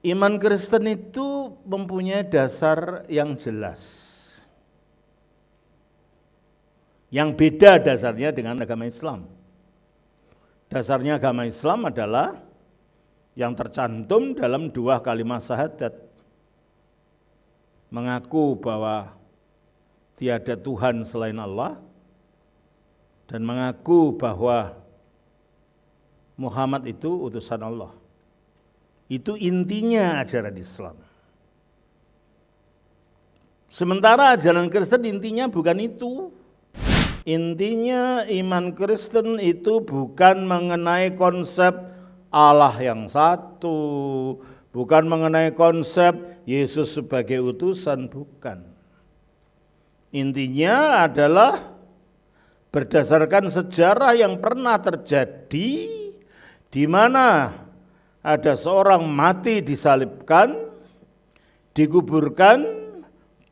Iman Kristen itu mempunyai dasar yang jelas. Yang beda dasarnya dengan agama Islam. Dasarnya agama Islam adalah yang tercantum dalam 2 kalimat syahadat. Mengaku bahwa tiada Tuhan selain Allah dan mengaku bahwa Muhammad itu utusan Allah. Itu intinya ajaran Islam. Sementara ajaran Kristen intinya bukan itu. Intinya iman Kristen itu bukan mengenai konsep Allah yang satu, bukan mengenai konsep Yesus sebagai utusan, bukan. Intinya adalah berdasarkan sejarah yang pernah terjadi di mana ada seorang mati disalibkan, dikuburkan,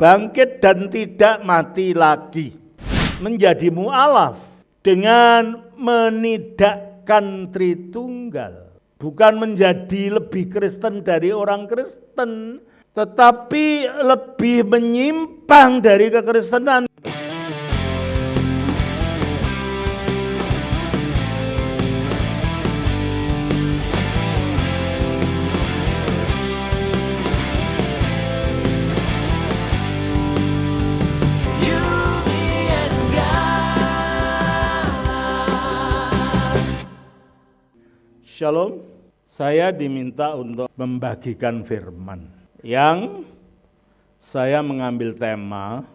bangkit dan tidak mati lagi. Menjadi mu'alaf dengan menidakkan Tritunggal. Bukan menjadi lebih Kristen dari orang Kristen, tetapi lebih menyimpang dari kekristenan. Shalom, saya diminta untuk membagikan firman yang saya mengambil tema,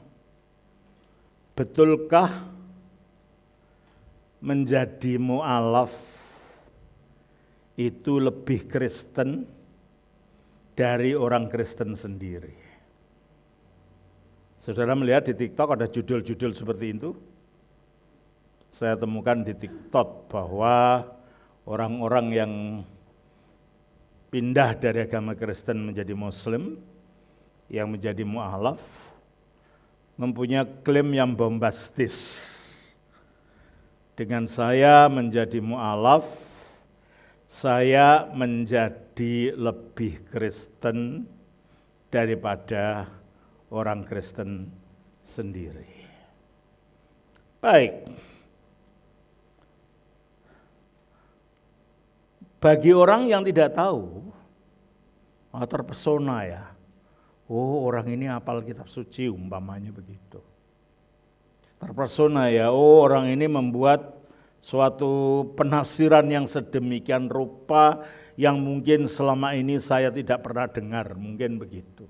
betulkah menjadi mu'alaf itu lebih Kristen dari orang Kristen sendiri? Saudara melihat di TikTok ada judul-judul seperti itu? Saya temukan di TikTok bahwa orang-orang yang pindah dari agama Kristen menjadi Muslim, yang menjadi mu'alaf, mempunyai klaim yang bombastis. Dengan saya menjadi mu'alaf, saya menjadi lebih Kristen daripada orang Kristen sendiri. Baik. Bagi orang yang tidak tahu, terpesona ya, oh orang ini hafal kitab suci umpamanya begitu. Terpesona ya, oh orang ini membuat suatu penafsiran yang sedemikian rupa yang mungkin selama ini saya tidak pernah dengar, mungkin begitu.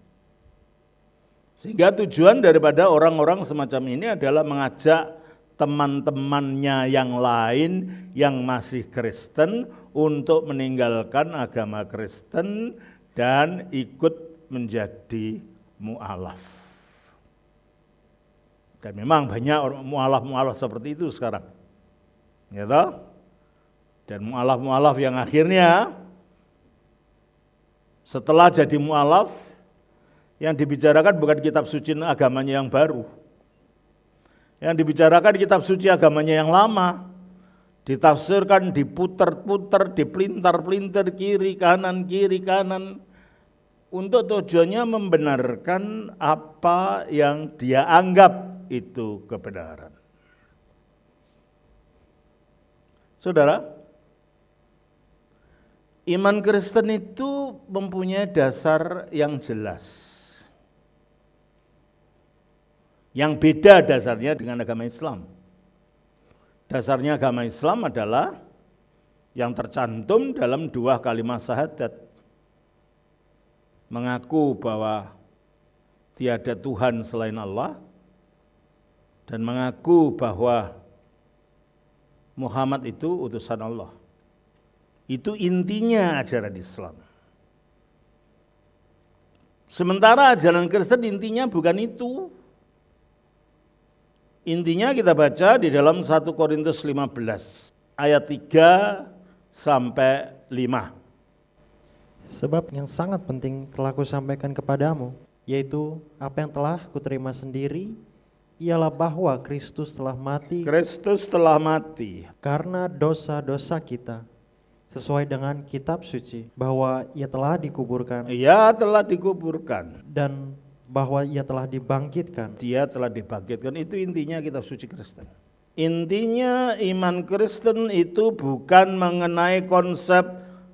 Sehingga tujuan daripada orang-orang semacam ini adalah mengajak teman-temannya yang lain yang masih Kristen untuk meninggalkan agama Kristen dan ikut menjadi mu'alaf. Dan memang banyak mu'alaf-mu'alaf seperti itu sekarang. Gitu? Dan mu'alaf-mu'alaf yang akhirnya setelah jadi mu'alaf, yang dibicarakan bukan kitab suci agamanya yang baru. Yang dibicarakan kitab suci agamanya yang lama, ditafsirkan, diputer-puter, dipelintar-pelintir kiri kanan, untuk tujuannya membenarkan apa yang dia anggap itu kebenaran. Saudara, iman Kristen itu mempunyai dasar yang jelas. Yang beda dasarnya dengan agama Islam. Dasarnya agama Islam adalah yang tercantum dalam 2 kalimat syahadat. Mengaku bahwa tiada Tuhan selain Allah dan mengaku bahwa Muhammad itu utusan Allah. Itu intinya ajaran Islam. Sementara ajaran Kristen intinya bukan itu. Intinya kita baca di dalam 1 Korintus 15 ayat 3 sampai 5. Sebab yang sangat penting telah kusampaikan kepadamu, yaitu apa yang telah kuterima sendiri, ialah bahwa Kristus telah mati Kristus telah mati karena dosa-dosa kita, sesuai dengan kitab suci bahwa ia telah dikuburkan Ia telah dikuburkan. dan bahwa ia telah dibangkitkan. Dia telah dibangkitkan. Itu intinya kitab suci Kristen. Intinya iman Kristen itu bukan mengenai konsep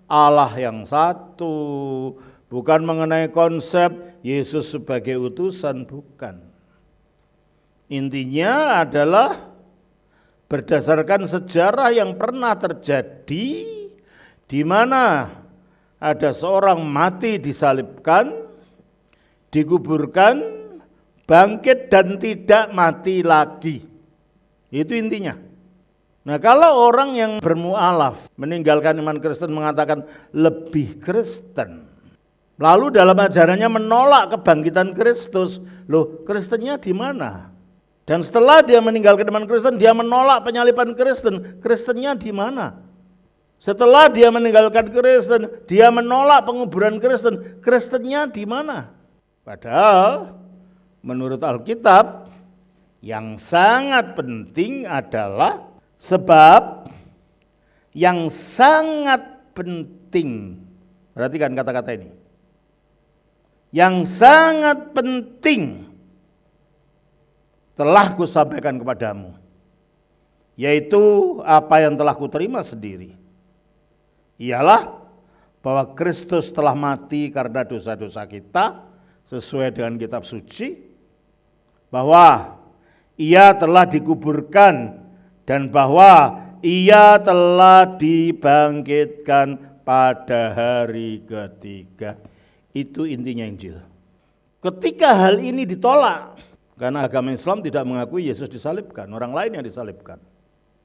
Allah yang satu, bukan mengenai konsep Yesus sebagai utusan, bukan. Intinya adalah berdasarkan sejarah yang pernah terjadi, di mana ada seorang mati disalibkan, dikuburkan, bangkit dan tidak mati lagi. Itu intinya. Nah, kalau orang yang bermualaf meninggalkan iman Kristen mengatakan lebih Kristen, lalu dalam ajarannya menolak kebangkitan Kristus, loh Kristennya di mana? Dan setelah dia meninggalkan iman Kristen, dia menolak penyaliban Kristen, Kristennya di mana? Setelah dia meninggalkan Kristen, dia menolak penguburan Kristen, Kristennya di mana? Padahal menurut Alkitab yang sangat penting adalah sebab yang sangat penting. Perhatikan kata-kata ini. Yang sangat penting telah kusampaikan kepadamu, yaitu apa yang telah kuterima sendiri. Ialah bahwa Kristus telah mati karena dosa-dosa kita sesuai dengan kitab suci, bahwa ia telah dikuburkan dan bahwa ia telah dibangkitkan pada hari ketiga. Itu intinya Injil. Ketika hal ini ditolak, karena agama Islam tidak mengakui Yesus disalibkan, orang lain yang disalibkan.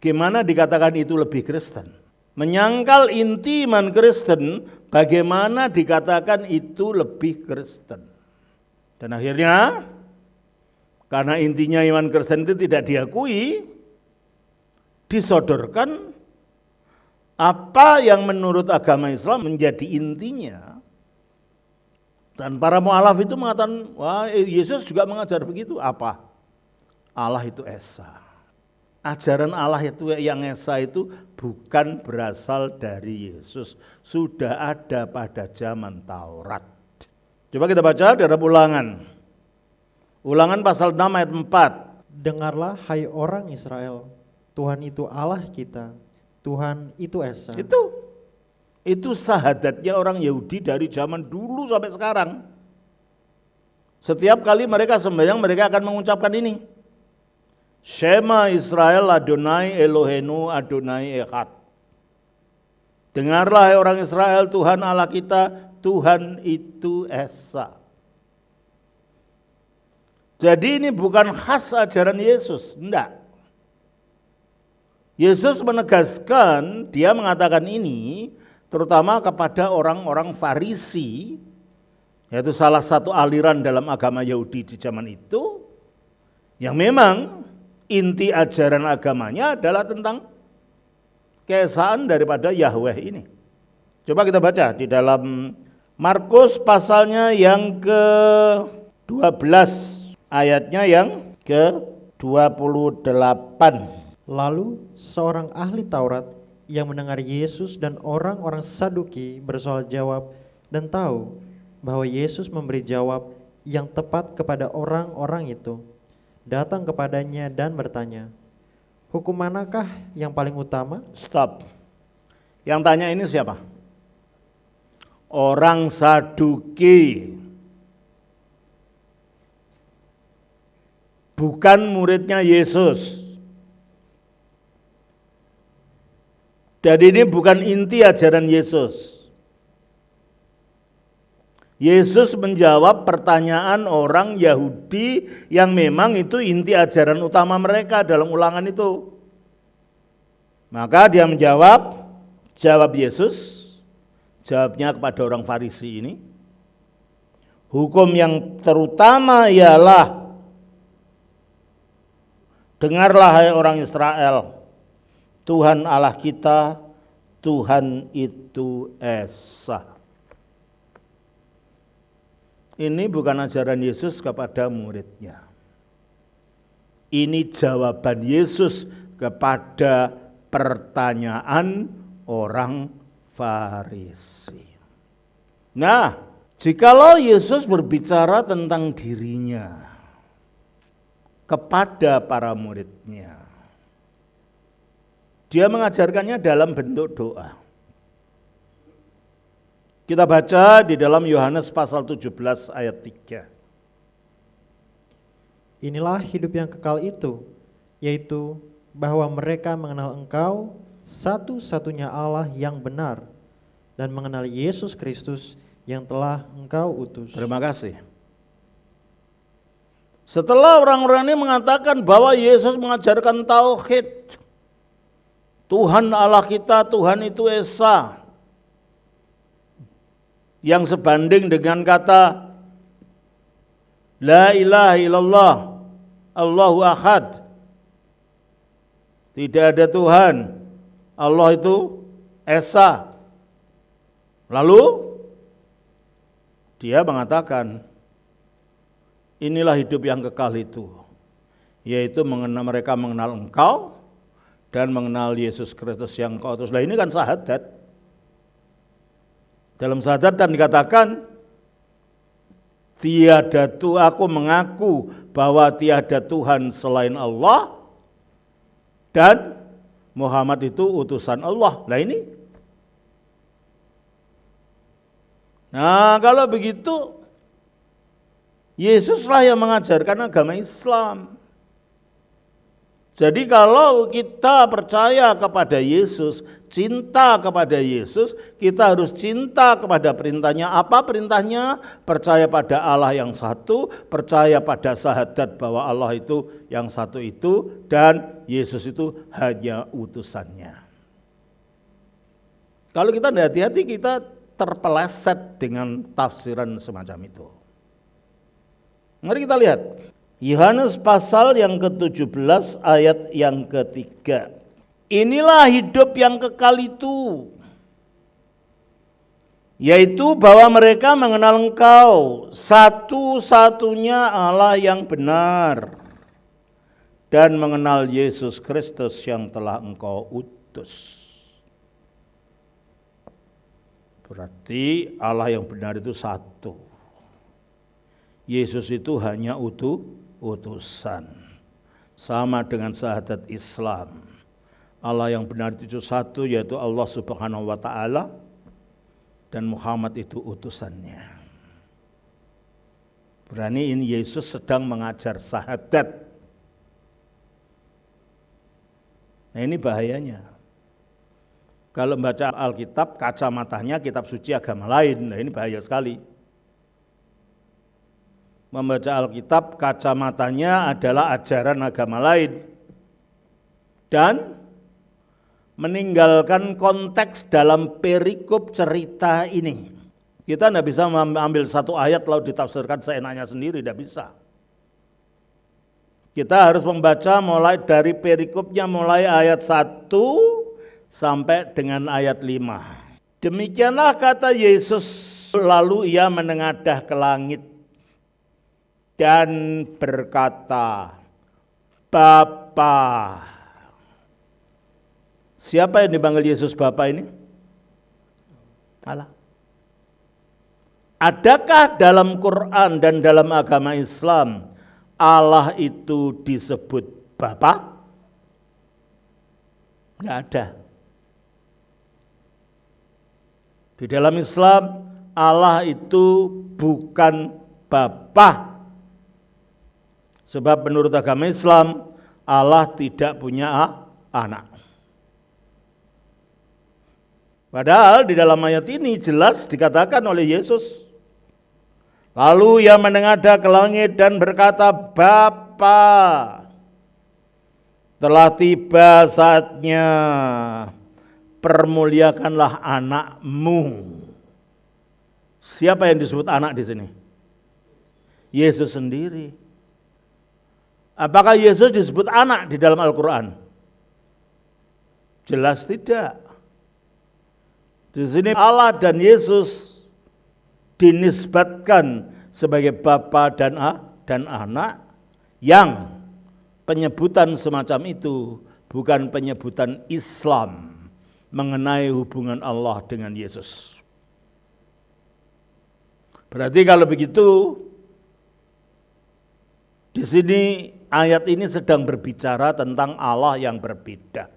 Gimana dikatakan itu lebih Kristen? Menyangkal inti iman Kristen, bagaimana dikatakan itu lebih Kristen? Dan akhirnya, karena intinya iman Kristen itu tidak diakui, disodorkan apa yang menurut agama Islam menjadi intinya. Dan para mu'alaf itu mengatakan, wah Yesus juga mengajar begitu. Apa? Allah itu esa. Ajaran Allah itu yang esa itu bukan berasal dari Yesus. Sudah ada pada zaman Taurat. Coba kita baca dalam Ulangan. Ulangan pasal 6 ayat 4. Dengarlah hai orang Israel, Tuhan itu Allah kita, Tuhan itu esa. Itu sahadatnya orang Yahudi dari zaman dulu sampai sekarang. Setiap kali mereka sembahyang, mereka akan mengucapkan ini. Shema Israel Adonai Elohenu Adonai Echad. Dengarlah hai orang Israel, Tuhan Allah kita, Tuhan itu esa. Jadi ini bukan khas ajaran Yesus, enggak. Yesus menegaskan, dia mengatakan ini terutama kepada orang-orang Farisi, yaitu salah satu aliran dalam agama Yahudi di zaman itu, yang memang inti ajaran agamanya adalah tentang keesaan daripada Yahweh ini. Coba kita baca di dalam Markus pasalnya yang ke-12, ayatnya yang ke-28. Lalu seorang ahli Taurat yang mendengar Yesus dan orang-orang Saduki bersoal jawab dan tahu bahwa Yesus memberi jawab yang tepat kepada orang-orang itu, datang kepadanya dan bertanya, hukum manakah yang paling utama? Stop. Yang tanya ini siapa? Orang Saduki. Bukan muridnya Yesus. Jadi ini bukan inti ajaran Yesus. Yesus menjawab pertanyaan orang Yahudi yang memang itu inti ajaran utama mereka dalam Ulangan itu. Maka dia menjawab, jawab Yesus, jawabnya kepada orang Farisi ini. Hukum yang terutama ialah, dengarlah hai orang Israel, Tuhan Allah kita, Tuhan itu esa. Ini bukan ajaran Yesus kepada muridnya. Ini jawaban Yesus kepada pertanyaan orang Farisi. Nah, jikalau Yesus berbicara tentang dirinya kepada para muridnya, dia mengajarkannya dalam bentuk doa. Kita baca di dalam Yohanes pasal 17 ayat 3. Inilah hidup yang kekal itu, yaitu bahwa mereka mengenal Engkau, satu-satunya Allah yang benar, dan mengenal Yesus Kristus yang telah Engkau utus. Terima kasih. Setelah orang-orang ini mengatakan bahwa Yesus mengajarkan tauhid, Tuhan Allah kita, Tuhan itu Esa, yang sebanding dengan kata La ilaha illallah, Allahu Ahad, tidak ada Tuhan, Allah itu Esa. Lalu dia mengatakan, inilah hidup yang kekal itu, yaitu mereka mengenal Engkau dan mengenal Yesus Kristus yang Engkau utus. Nah, ini kan syahadat. Dalam syahadat kan dikatakan, aku mengaku bahwa tiada Tuhan selain Allah dan Muhammad itu utusan Allah. Nah ini. Nah kalau begitu, Yesuslah yang mengajarkan agama Islam. Jadi kalau kita percaya kepada Yesus, cinta kepada Yesus, kita harus cinta kepada perintahnya. Apa perintahnya? Percaya pada Allah yang satu, percaya pada syahadat bahwa Allah itu yang satu itu, dan Yesus itu hanya utusannya. Kalau kita tidak hati-hati, kita terpeleset dengan tafsiran semacam itu. Mari kita lihat. Yohanes pasal yang ke-17 ayat yang ke-3. Inilah hidup yang kekal itu, yaitu bahwa mereka mengenal Engkau, satu-satunya Allah yang benar, dan mengenal Yesus Kristus yang telah Engkau utus. Berarti Allah yang benar itu satu. Yesus itu hanya utusan. Sama dengan syahadat Islam. Allah yang benar itu satu, yaitu Allah Subhanahu wa ta'ala, dan Muhammad itu utusannya. Berani ini Yesus sedang mengajar syahadat. Nah ini bahayanya. Kalau membaca Alkitab, kacamatanya kitab suci agama lain. Nah ini bahaya sekali. Membaca Alkitab, kacamatanya adalah ajaran agama lain. Dan meninggalkan konteks dalam perikop cerita ini. Kita tidak bisa mengambil satu ayat lalu ditafsirkan seenaknya sendiri, tidak bisa. Kita harus membaca mulai dari perikopnya, mulai ayat 1 sampai dengan ayat 5. Demikianlah kata Yesus, lalu ia menengadah ke langit dan berkata, Bapa. Siapa yang dipanggil Yesus Bapa ini? Allah. Adakah dalam Quran dan dalam agama Islam Allah itu disebut Bapa? Tidak ada. Di dalam Islam Allah itu bukan Bapa. Sebab menurut agama Islam Allah tidak punya anak. Padahal di dalam ayat ini jelas dikatakan oleh Yesus. Lalu ia menengadah ke langit dan berkata, Bapa, telah tiba saatnya, permuliakanlah anakmu. Siapa yang disebut anak di sini? Yesus sendiri. Apakah Yesus disebut anak di dalam Al-Quran? Jelas tidak. Di sini Allah dan Yesus dinisbatkan sebagai Bapa dan anak, yang penyebutan semacam itu bukan penyebutan Islam, mengenai hubungan Allah dengan Yesus. Berarti kalau begitu, di sini ayat ini sedang berbicara tentang Allah yang berbeda.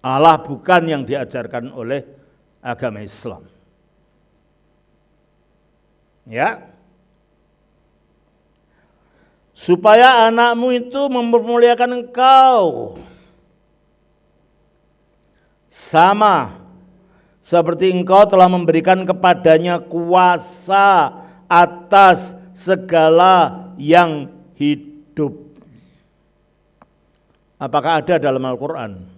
Allah bukan yang diajarkan oleh agama Islam. Ya. Supaya anakmu itu mempermuliakan engkau. Sama seperti engkau telah memberikan kepadanya kuasa atas segala yang hidup. Apakah ada dalam Al-Quran?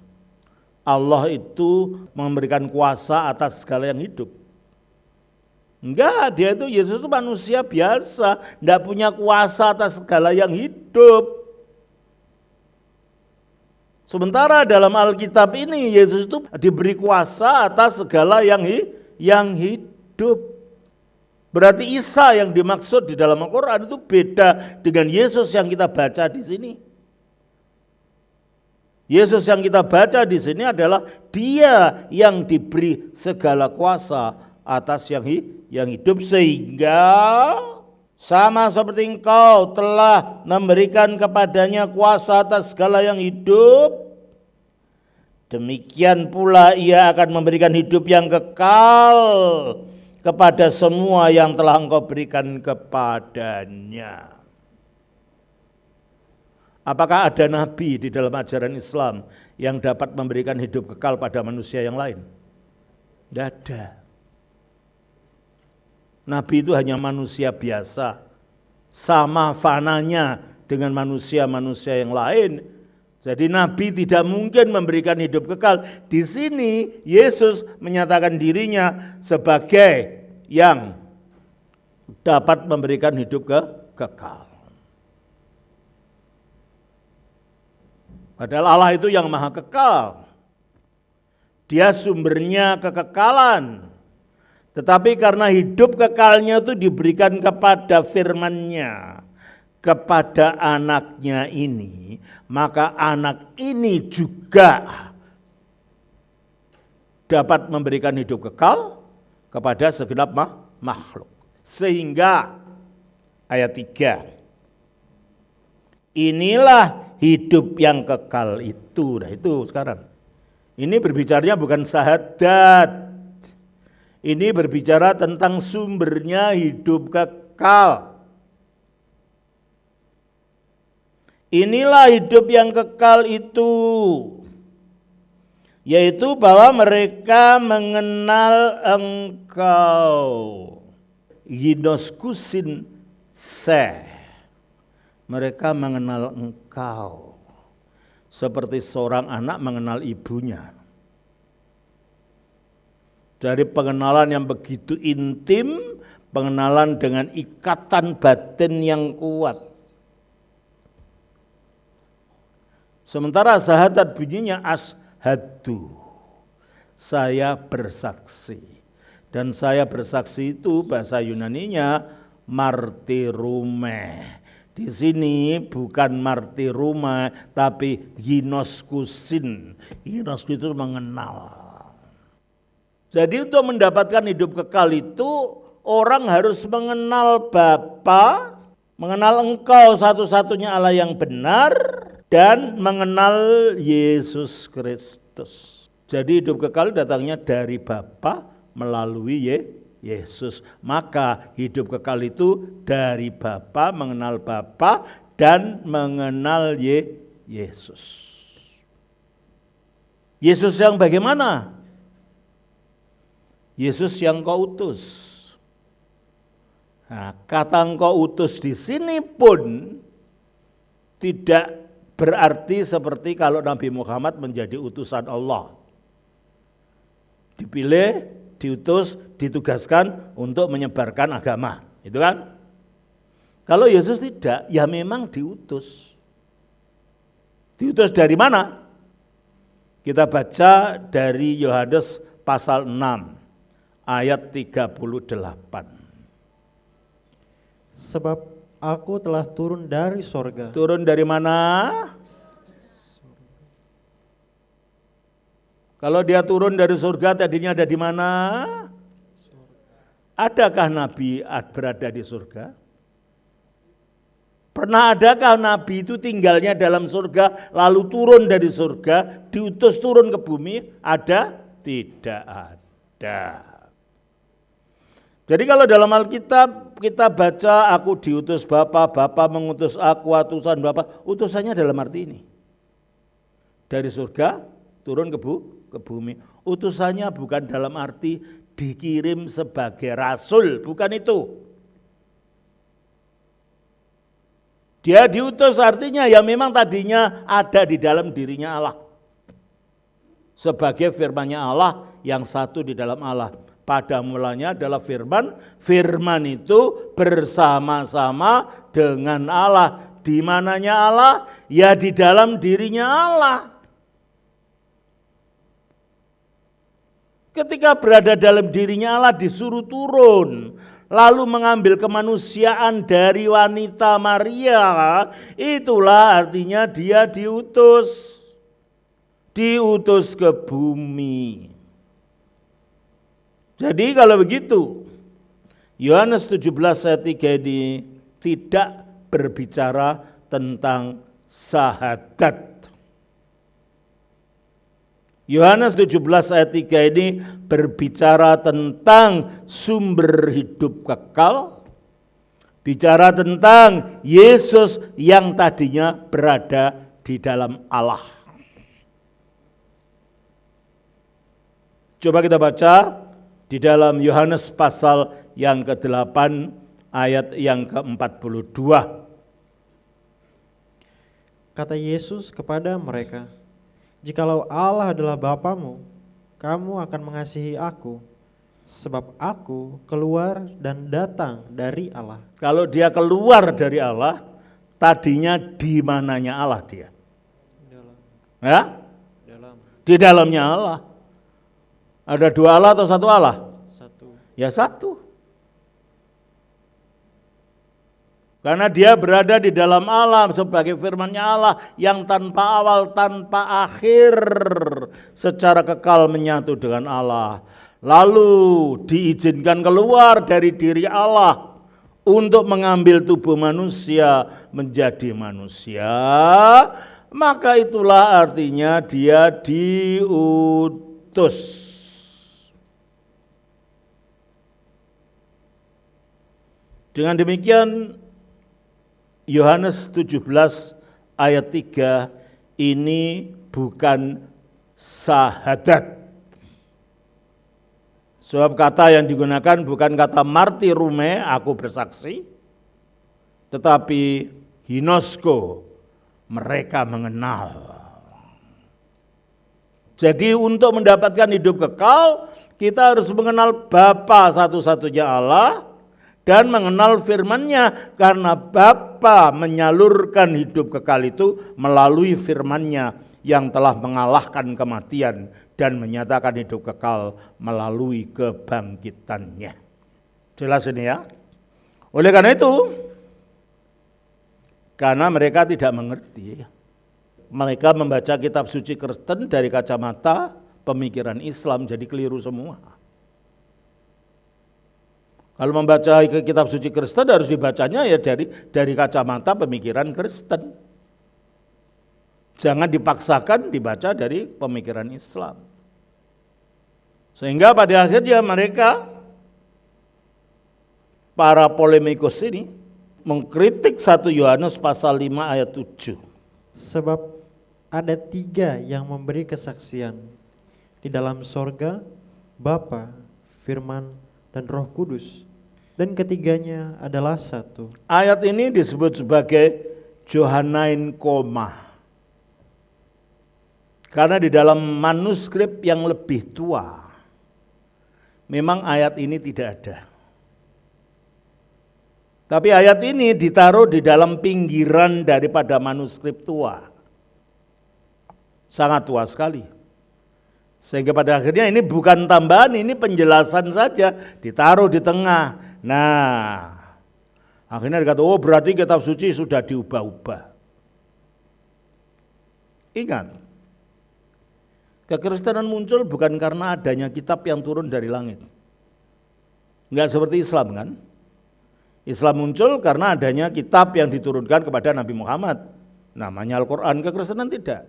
Allah itu memberikan kuasa atas segala yang hidup. Enggak, Yesus itu manusia biasa, enggak punya kuasa atas segala yang hidup. Sementara dalam Alkitab ini Yesus itu diberi kuasa atas segala yang hidup. Berarti Isa yang dimaksud di dalam Al-Quran itu beda dengan Yesus yang kita baca di sini. Yesus yang kita baca di sini adalah Dia yang diberi segala kuasa atas yang hidup, sehingga sama seperti engkau telah memberikan kepadanya kuasa atas segala yang hidup, demikian pula Ia akan memberikan hidup yang kekal kepada semua yang telah engkau berikan kepadanya. Apakah ada nabi di dalam ajaran Islam yang dapat memberikan hidup kekal pada manusia yang lain? Tidak ada. Nabi itu hanya manusia biasa, sama fananya dengan manusia-manusia yang lain. Jadi Nabi tidak mungkin memberikan hidup kekal. Di sini Yesus menyatakan dirinya sebagai yang dapat memberikan hidup kekal. Padahal Allah itu yang maha kekal. Dia sumbernya kekekalan. Tetapi karena hidup kekalnya itu diberikan kepada firman-Nya, kepada anaknya ini, maka anak ini juga dapat memberikan hidup kekal kepada segenap makhluk. Sehingga ayat 3, inilah hidup yang kekal itu. Nah itu sekarang. Ini berbicaranya bukan syahadat. Ini berbicara tentang sumbernya hidup kekal. Inilah hidup yang kekal itu, yaitu bahwa mereka mengenal engkau. Ginoskusin se. Mereka mengenal engkau. Seperti seorang anak mengenal ibunya. Dari pengenalan yang begitu intim, pengenalan dengan ikatan batin yang kuat. Sementara syahadat bunyinya ashadu, saya bersaksi. Dan saya bersaksi itu bahasa Yunaninya martyrume. Di sini bukan martyrume tapi ginoskusin. Ginoskusin itu mengenal. Jadi untuk mendapatkan hidup kekal itu orang harus mengenal Bapa, mengenal Engkau satu-satunya Allah yang benar, dan mengenal Yesus Kristus. Jadi hidup kekal datangnya dari Bapa melalui Yesus. Maka hidup kekal itu dari Bapa, mengenal Bapa dan mengenal Yesus. Yesus yang bagaimana? Yesus yang kau utus. Nah, kata engkau utus di sini pun tidak berarti seperti kalau Nabi Muhammad menjadi utusan Allah. Dipilih, diutus, ditugaskan untuk menyebarkan agama. Itu kan? Kalau Yesus tidak, ya memang diutus. Diutus dari mana? Kita baca dari Yohanes pasal 6. Ayat 38. Sebab aku telah turun dari sorga. Turun dari mana? Kalau dia turun dari surga tadinya ada di mana? Adakah Nabi berada di surga? Pernah adakah Nabi itu tinggalnya dalam surga, lalu turun dari surga, diutus turun ke bumi? Ada? Tidak ada. Jadi kalau dalam Alkitab kita baca, aku diutus Bapa, Bapa mengutus aku, utusan Bapa, utusannya dalam arti ini. Dari surga turun ke bumi. Utusannya bukan dalam arti dikirim sebagai rasul, bukan itu. Dia diutus artinya ya memang tadinya ada di dalam dirinya Allah. Sebagai firman-Nya Allah yang satu di dalam Allah. Pada mulanya adalah firman, firman itu bersama-sama dengan Allah. Di mananya Allah? Ya di dalam dirinya Allah. Ketika berada dalam dirinya Allah disuruh turun. Lalu mengambil kemanusiaan dari wanita Maria, itulah artinya dia diutus ke bumi. Jadi kalau begitu, Yohanes 17 ayat 3 ini tidak berbicara tentang syahadat. Yohanes 17 ayat 3 ini berbicara tentang sumber hidup kekal, bicara tentang Yesus yang tadinya berada di dalam Allah. Coba kita baca di dalam Yohanes pasal yang ke-8 ayat yang ke-42. Kata Yesus kepada mereka, "Jikalau Allah adalah Bapamu, kamu akan mengasihi aku, sebab aku keluar dan datang dari Allah." Kalau dia keluar dari Allah, tadinya di mananya Allah dia? Ya? Di dalamnya Allah. Ada dua Allah atau satu Allah? Satu. Ya satu. Karena dia berada di dalam Allah sebagai firman-Nya Allah yang tanpa awal, tanpa akhir, secara kekal menyatu dengan Allah. Lalu diizinkan keluar dari diri Allah untuk mengambil tubuh manusia menjadi manusia. Maka itulah artinya dia diutus. Dengan demikian Yohanes 17 ayat 3 ini bukan syahadat. Sebab kata yang digunakan bukan kata martirume, aku bersaksi, tetapi hinosko, mereka mengenal. Jadi untuk mendapatkan hidup kekal, kita harus mengenal Bapa satu-satunya Allah, dan mengenal firman-Nya, karena Bapa menyalurkan hidup kekal itu melalui firman-Nya yang telah mengalahkan kematian dan menyatakan hidup kekal melalui kebangkitannya. Jelas ini ya? Oleh karena itu, karena mereka tidak mengerti, mereka membaca kitab suci Kristen dari kacamata pemikiran Islam, jadi keliru semua. Kalau membaca kitab suci Kristen harus dibacanya ya dari kacamata pemikiran Kristen. Jangan dipaksakan dibaca dari pemikiran Islam. Sehingga pada akhirnya mereka, para polemikus ini, mengkritik 1 Yohanes pasal 5 ayat 7. Sebab ada 3 yang memberi kesaksian di dalam sorga, Bapa, Firman, dan Roh Kudus. Dan ketiganya adalah satu. Ayat ini disebut sebagai Johannine koma. Karena di dalam manuskrip yang lebih tua, memang ayat ini tidak ada. Tapi ayat ini ditaruh di dalam pinggiran daripada manuskrip tua. Sangat tua sekali. Sehingga pada akhirnya ini bukan tambahan, ini penjelasan saja, ditaruh di tengah. Nah, akhirnya dikata, oh berarti kitab suci sudah diubah-ubah. Ingat, Kekristenan muncul bukan karena adanya kitab yang turun dari langit. Enggak seperti Islam kan? Islam muncul karena adanya kitab yang diturunkan kepada Nabi Muhammad. Namanya Al-Quran. Kekristenan tidak.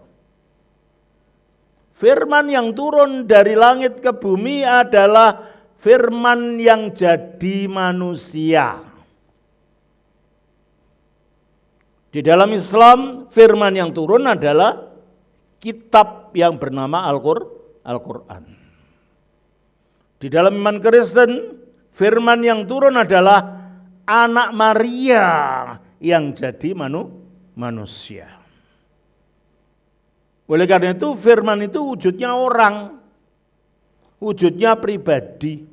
Firman yang turun dari langit ke bumi adalah firman yang jadi manusia. Di dalam Islam, firman yang turun adalah kitab yang bernama Al-Quran. Di dalam iman Kristen, firman yang turun adalah anak Maria yang jadi manusia. Oleh karena itu firman itu wujudnya orang, wujudnya pribadi.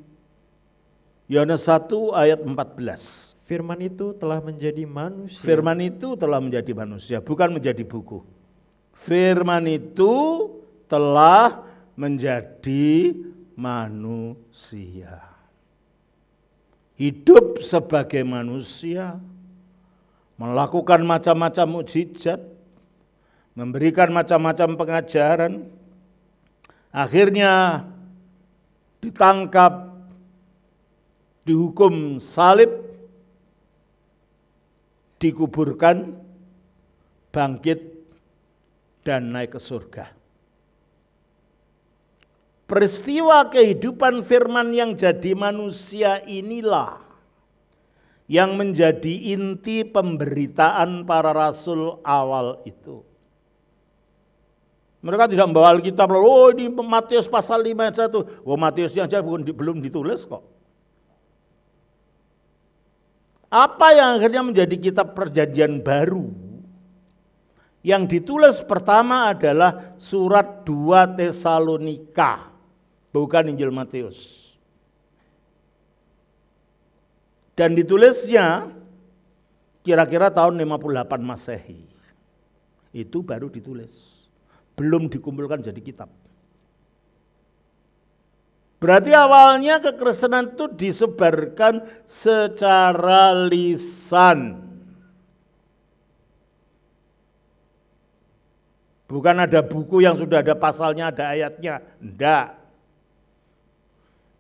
Yohanes 1 ayat 14. Firman itu telah menjadi manusia. Firman itu telah menjadi manusia, bukan menjadi buku. Firman itu telah menjadi manusia. Hidup sebagai manusia, melakukan macam-macam mukjizat, memberikan macam-macam pengajaran, akhirnya ditangkap, dihukum salib, dikuburkan, bangkit, dan naik ke surga. Peristiwa kehidupan firman yang jadi manusia inilah yang menjadi inti pemberitaan para rasul awal itu. Mereka tidak membawa Alkitab, oh ini Matius pasal 5 ayat 1. Oh Matiusnya aja belum ditulis kok. Apa yang akhirnya menjadi kitab perjanjian baru? Yang ditulis pertama adalah surat 2 Tesalonika, bukan Injil Matius. Dan ditulisnya kira-kira tahun 58 Masehi. Itu baru ditulis. Belum dikumpulkan jadi kitab. Berarti awalnya kekristenan itu disebarkan secara lisan. Bukan ada buku yang sudah ada pasalnya, ada ayatnya. Enggak.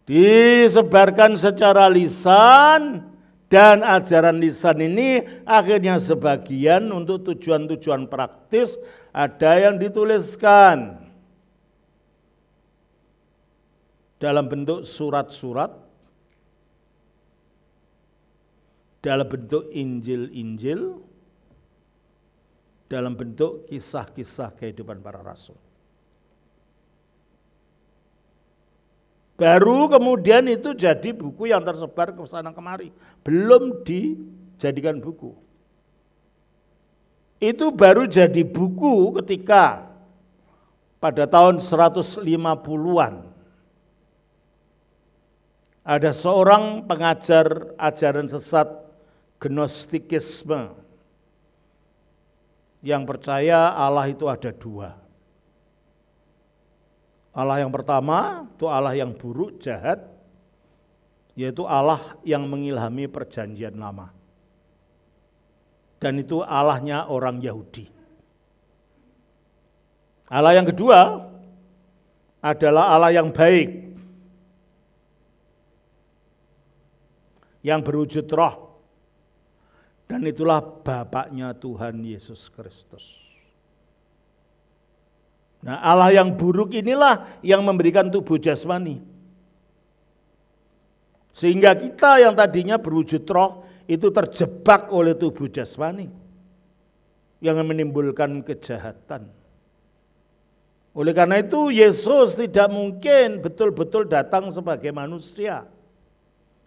Disebarkan secara lisan, dan ajaran lisan ini akhirnya sebagian untuk tujuan-tujuan praktis ada yang dituliskan dalam bentuk surat-surat, dalam bentuk Injil-Injil, dalam bentuk kisah-kisah kehidupan para rasul. Baru kemudian itu jadi buku yang tersebar ke sana kemari. Belum dijadikan buku. Itu baru jadi buku ketika pada tahun 150-an. Ada seorang pengajar ajaran sesat Gnostikisme yang percaya Allah itu ada dua. Allah yang pertama itu Allah yang buruk, jahat, yaitu Allah yang mengilhami perjanjian lama. Dan itu Allahnya orang Yahudi. Allah yang kedua adalah Allah yang baik, yang berwujud roh. Dan itulah Bapaknya Tuhan Yesus Kristus. Nah, Allah yang buruk inilah yang memberikan tubuh jasmani. Sehingga kita yang tadinya berwujud roh itu terjebak oleh tubuh jasmani yang menimbulkan kejahatan. Oleh karena itu Yesus tidak mungkin betul-betul datang sebagai manusia.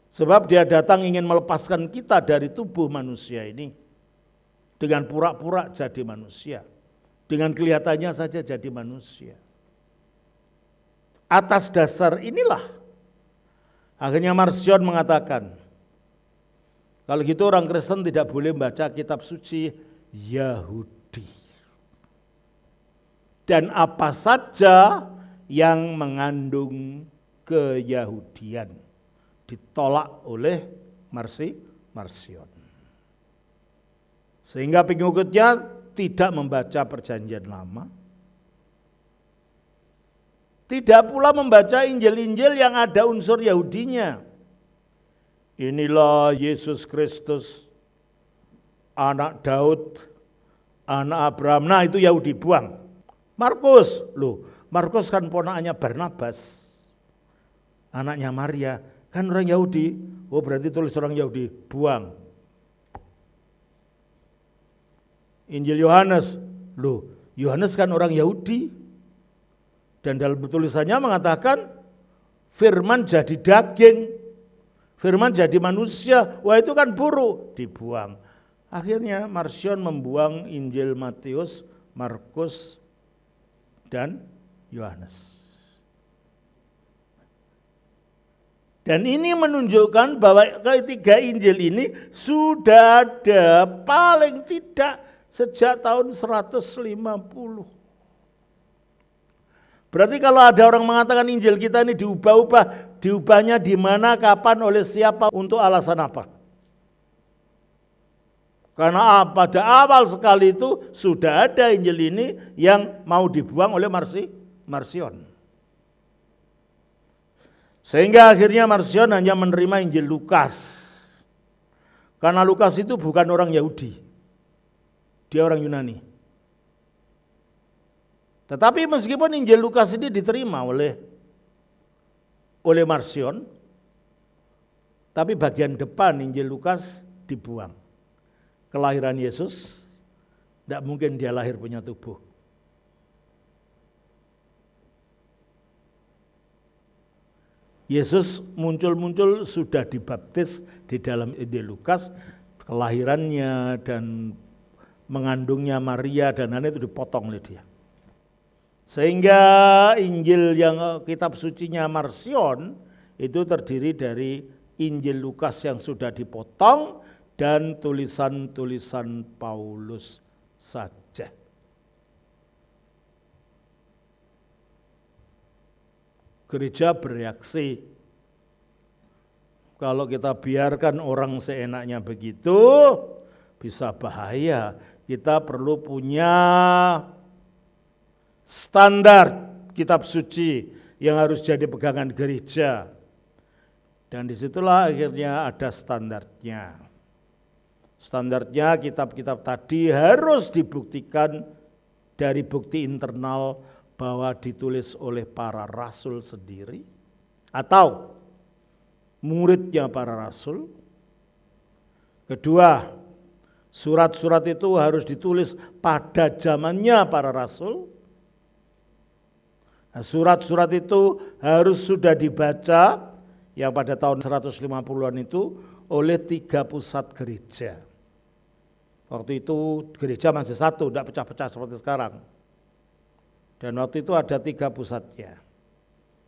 Sebab dia datang ingin melepaskan kita dari tubuh manusia ini. Dengan pura-pura jadi manusia. Dengan kelihatannya saja jadi manusia. Atas dasar inilah akhirnya Marcion mengatakan, kalau gitu orang Kristen tidak boleh membaca kitab suci Yahudi. Dan apa saja yang mengandung keyahudian ditolak oleh Marcion. Sehingga pengikutnya tidak membaca perjanjian lama, Tidak pula membaca Injil-Injil yang ada unsur Yahudinya. Inilah Yesus Kristus, anak Daud, anak Abraham. Nah itu Yahudi, buang. Markus, Markus kan ponakannya Barnabas, anaknya Maria, kan orang Yahudi. Oh berarti tulis orang Yahudi, buang. Injil Yohanes, Yohanes kan orang Yahudi. Dan dalam tulisannya mengatakan firman jadi daging, firman jadi manusia. Wah itu kan buruk, dibuang. Akhirnya Marcion membuang Injil Matius, Markus, dan Yohanes. Dan ini menunjukkan bahwa ketiga Injil ini sudah ada paling tidak sejak tahun 150. Berarti kalau ada orang mengatakan Injil kita ini diubah-ubah, diubahnya di mana, kapan, oleh siapa, untuk alasan apa? Karena pada awal sekali itu sudah ada Injil ini yang mau dibuang oleh Marcion. Sehingga akhirnya Marcion hanya menerima Injil Lukas. Karena Lukas itu bukan orang Yahudi, dia orang Yunani. Tetapi meskipun Injil Lukas ini diterima oleh Marcion, tapi bagian depan Injil Lukas dibuang. Kelahiran Yesus, tidak mungkin dia lahir punya tubuh. Yesus muncul-muncul sudah dibaptis di dalam Injil Lukas, kelahirannya dan mengandungnya Maria dan lain itu dipotong oleh dia. Sehingga Injil yang kitab sucinya Marcion itu terdiri dari Injil Lukas yang sudah dipotong dan tulisan-tulisan Paulus saja. Gereja bereaksi. Kalau kita biarkan orang seenaknya begitu, bisa bahaya. Kita perlu punya standar kitab suci yang harus jadi pegangan gereja. Dan disitulah akhirnya ada standarnya. Standarnya kitab-kitab tadi harus dibuktikan dari bukti internal bahwa ditulis oleh para rasul sendiri atau muridnya para rasul. Kedua, surat-surat itu harus ditulis pada zamannya para rasul. Nah, surat-surat itu harus sudah dibaca yang pada tahun 150-an itu oleh 3 pusat gereja. Waktu itu gereja masih satu, tidak pecah-pecah seperti sekarang. Dan waktu itu ada 3 pusatnya.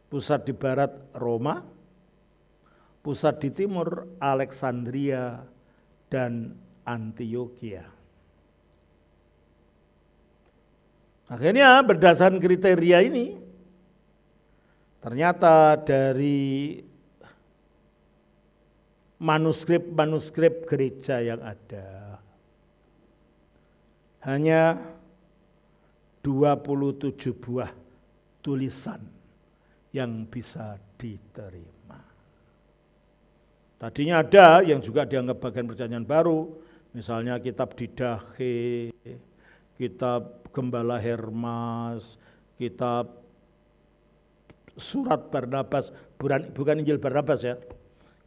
Pusat di barat Roma, pusat di timur Alexandria, dan Antioquia. Akhirnya berdasarkan kriteria ini, ternyata dari manuskrip gereja yang ada hanya 27 buah tulisan yang bisa diterima. Tadinya ada yang juga dianggap bagian perjanjian baru, misalnya kitab Didache, kitab Gembala Hermas, kitab Surat Barnabas, bukan Injil Barnabas ya.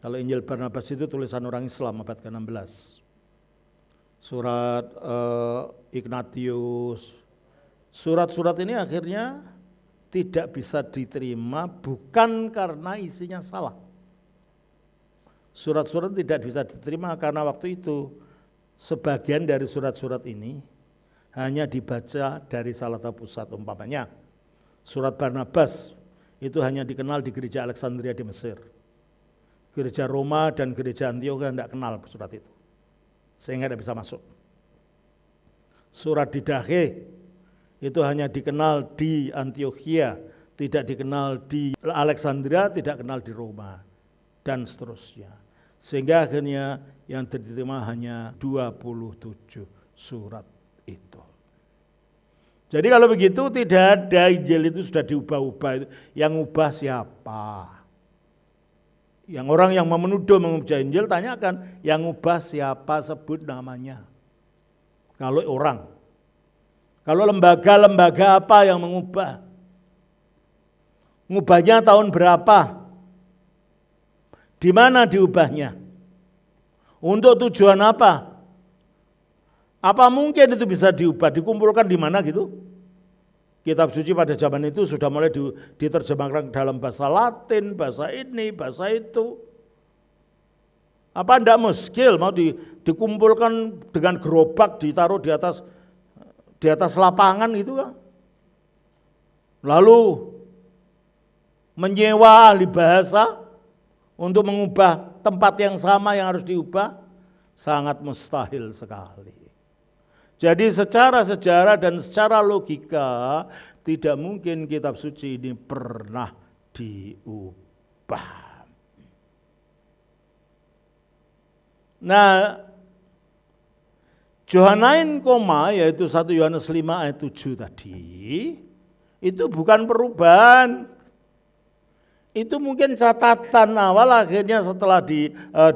Kalau Injil Barnabas itu tulisan orang Islam abad ke-16. Surat Ignatius, surat-surat ini akhirnya tidak bisa diterima bukan karena isinya salah. Surat-surat tidak bisa diterima karena waktu itu sebagian dari surat-surat ini hanya dibaca dari salah satu pusat. Umpamanya surat Barnabas itu hanya dikenal di gereja Alexandria di Mesir. Gereja Roma dan gereja Antioquia tidak kenal surat itu, sehingga tidak bisa masuk. Surat Didache itu hanya dikenal di Antioquia, tidak dikenal di Alexandria, tidak kenal di Roma, dan seterusnya. Sehingga akhirnya yang diterima hanya 27 surat itu. Jadi kalau begitu tidak ada Injil itu sudah diubah-ubah. Yang ubah siapa? Yang orang yang menuduh mengubah Injil tanyakan, yang ubah siapa, sebut namanya. Kalau orang. Kalau lembaga-lembaga apa yang mengubah? Ngubahnya tahun berapa? Di mana diubahnya? Untuk tujuan apa? Apa mungkin itu bisa diubah? Dikumpulkan di mana gitu? Kitab suci pada zaman itu sudah mulai diterjemahkan dalam bahasa Latin, bahasa ini, bahasa itu. Apa enggak muskil mau dikumpulkan dengan gerobak ditaruh di atas lapangan gitu kan? Lalu menyewa ahli bahasa untuk mengubah tempat yang sama yang harus diubah, sangat mustahil sekali. Jadi secara sejarah dan secara logika tidak mungkin kitab suci ini pernah diubah. Nah, Johanain koma yaitu 1 Yohanes 5 ayat 7 tadi, itu bukan perubahan. Itu mungkin catatan awal, akhirnya setelah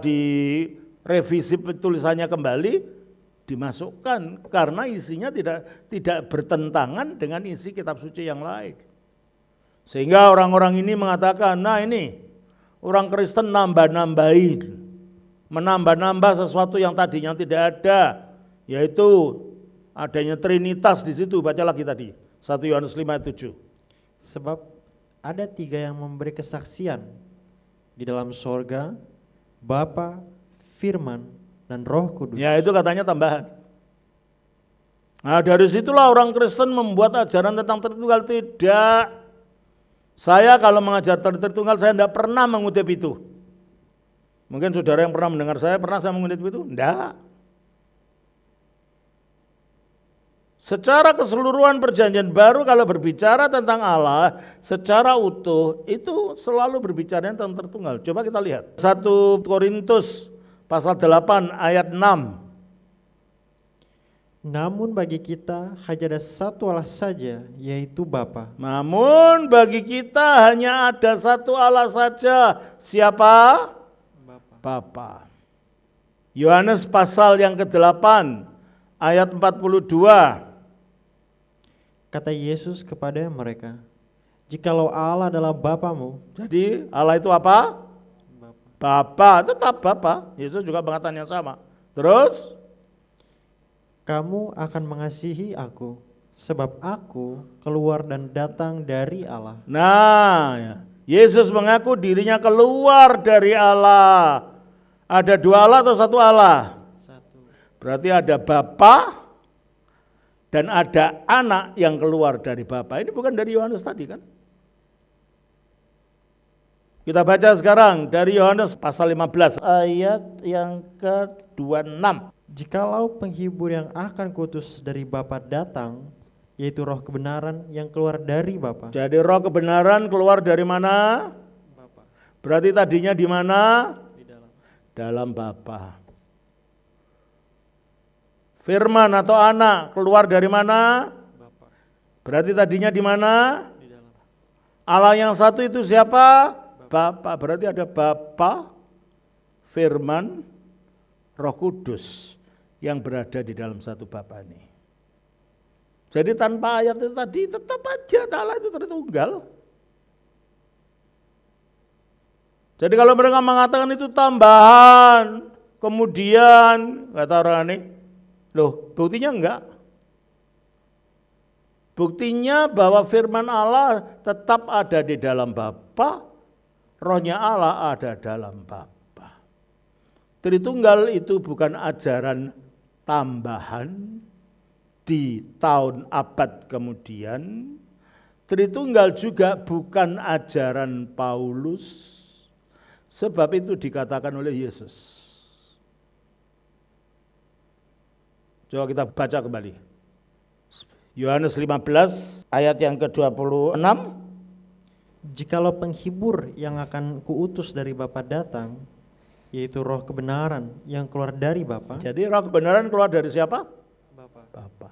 direvisi tulisannya kembali, dimasukkan karena isinya tidak bertentangan dengan isi kitab suci yang lain. Sehingga orang-orang ini mengatakan, nah ini orang Kristen menambah-nambah sesuatu yang tadinya tidak ada, yaitu adanya Trinitas di situ. Baca lagi tadi 1 Yohanes 5 ayat 7. Sebab ada 3 yang memberi kesaksian di dalam sorga, Bapa, Firman, dan Roh Kudus. Ya itu katanya tambahan. Nah dari situlah orang Kristen membuat ajaran tentang Tritunggal. Tidak. Saya kalau mengajar Tritunggal saya tidak pernah mengutip itu. Mungkin saudara yang pernah mendengar saya, pernah saya mengutip itu? Tidak. Secara keseluruhan perjanjian baru kalau berbicara tentang Allah secara utuh itu selalu berbicara tentang Tritunggal. Coba kita lihat 1 Korintus pasal 8 ayat 6. Namun bagi kita hanya ada satu Allah saja, yaitu Bapa. Namun bagi kita hanya ada satu Allah saja. Siapa? Bapa. Yohanes pasal yang ke-8 ayat 42. Kata Yesus kepada mereka, jikalau Allah adalah Bapamu. Jadi Allah itu apa? Bapa, tetap Bapa. Yesus juga mengatakan yang sama. Terus? Kamu akan mengasihi aku, sebab aku keluar dan datang dari Allah. Nah, ya. Yesus mengaku dirinya keluar dari Allah. Ada 2 Allah atau 1 Allah? 1. Berarti ada Bapa dan ada anak yang keluar dari Bapa. Ini bukan dari Yohanes tadi kan? Kita baca sekarang dari Yohanes pasal 15 ayat yang ke-26. Jikalau penghibur yang akan kuutus dari Bapa datang, yaitu roh kebenaran yang keluar dari Bapa. Jadi roh kebenaran keluar dari mana? Bapa. Berarti tadinya di mana? Di dalam. Dalam Bapa. Firman atau anak keluar dari mana? Bapa. Berarti tadinya di mana? Di dalam. Allah yang satu itu siapa? Bapa. Berarti ada Bapa, Firman, Roh Kudus yang berada di dalam satu Bapa ini. Jadi tanpa ayat itu tadi tetap aja Allah itu Tritunggal. Jadi kalau mereka mengatakan itu tambahan, kemudian kata orang ini, loh buktinya enggak. Buktinya bahwa firman Allah tetap ada di dalam Bapa, rohnya Allah ada dalam Bapa. Tritunggal itu bukan ajaran tambahan di tahun abad kemudian. Tritunggal juga bukan ajaran Paulus, sebab itu dikatakan oleh Yesus. Coba kita baca kembali. Yohanes 15 ayat yang ke-26. Jikalau penghibur yang akan kuutus dari Bapa datang, yaitu roh kebenaran yang keluar dari Bapa. Jadi roh kebenaran keluar dari siapa? Bapa. Bapa.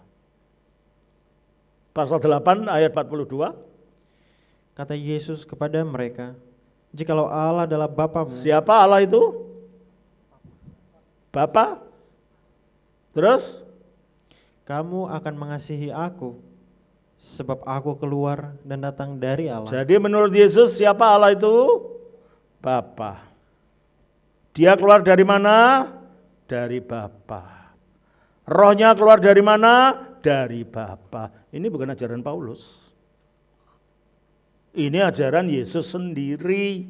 Pasal 8 ayat 42. Kata Yesus kepada mereka, jikalau Allah adalah Bapamu. Siapa Allah itu? Bapa. Terus? Kamu akan mengasihi aku, sebab aku keluar dan datang dari Allah. Jadi menurut Yesus siapa Allah itu? Bapa. Dia keluar dari mana? Dari Bapa. Rohnya keluar dari mana? Dari Bapa. Ini bukan ajaran Paulus. Ini ajaran Yesus sendiri.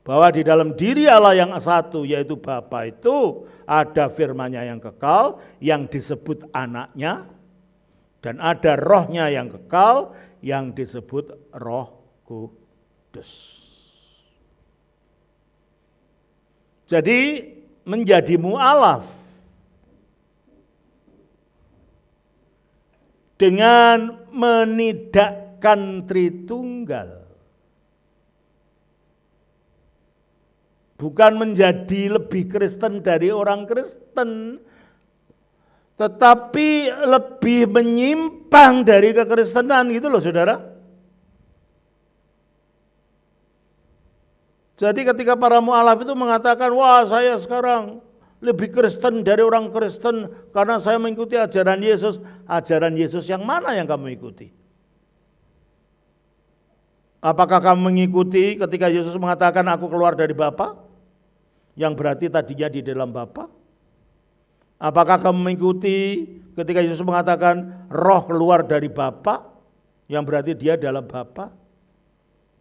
Bahwa di dalam diri Allah yang satu yaitu Bapa itu ada firman-Nya yang kekal yang disebut anaknya. Dan ada rohnya yang kekal yang disebut Roh Kudus. Jadi menjadi mu'alaf dengan menidakkan Tritunggal. Bukan menjadi lebih Kristen dari orang Kristen, tetapi lebih menyimpang dari kekristenan gitu loh saudara. Jadi ketika para mu'alaf itu mengatakan, wah saya sekarang lebih Kristen dari orang Kristen karena saya mengikuti ajaran Yesus. Ajaran Yesus yang mana yang kamu ikuti? Apakah kamu mengikuti ketika Yesus mengatakan aku keluar dari Bapa? Yang berarti tadinya di dalam Bapa? Apakah kamu mengikuti ketika Yesus mengatakan roh keluar dari Bapa? Yang berarti dia dalam Bapa?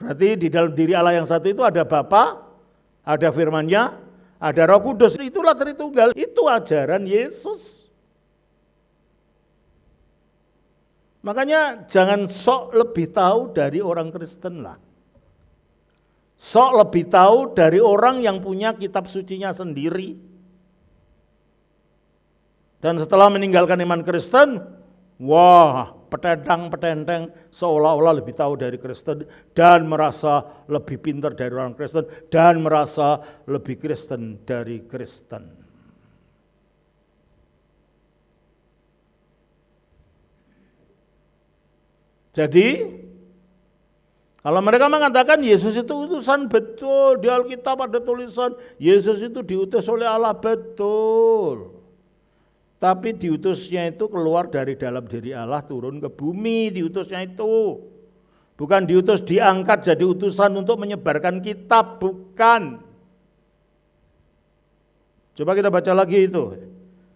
Berarti di dalam diri Allah yang satu itu ada Bapa, ada firman-Nya, ada Roh Kudus. Itulah Tritunggal. Itu ajaran Yesus. Makanya jangan sok lebih tahu dari orang Kristen lah. Sok lebih tahu dari orang yang punya kitab sucinya sendiri. Dan setelah meninggalkan iman Kristen, wah, petentang-petenteng seolah-olah lebih tahu dari Kristen dan merasa lebih pintar dari orang Kristen dan merasa lebih Kristen dari Kristen. Jadi, kalau mereka mengatakan Yesus itu utusan, betul. Di Alkitab ada tulisan Yesus itu diutus oleh Allah, betul. Tapi diutusnya itu keluar dari dalam diri Allah turun ke bumi, diutusnya itu. Bukan diutus diangkat jadi utusan untuk menyebarkan kitab, bukan. Coba kita baca lagi itu.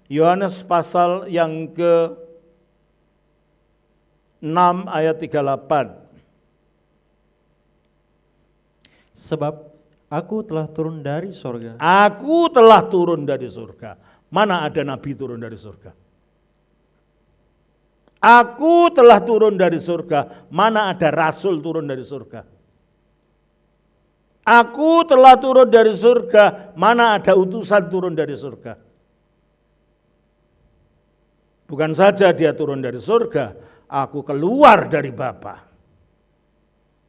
Yohanes pasal yang ke-6 ayat 38. Sebab aku telah turun dari sorga. Aku telah turun dari surga. Mana ada nabi turun dari surga? Aku telah turun dari surga. Mana ada rasul turun dari surga? Aku telah turun dari surga. Mana ada utusan turun dari surga? Bukan saja dia turun dari surga, aku keluar dari Bapa.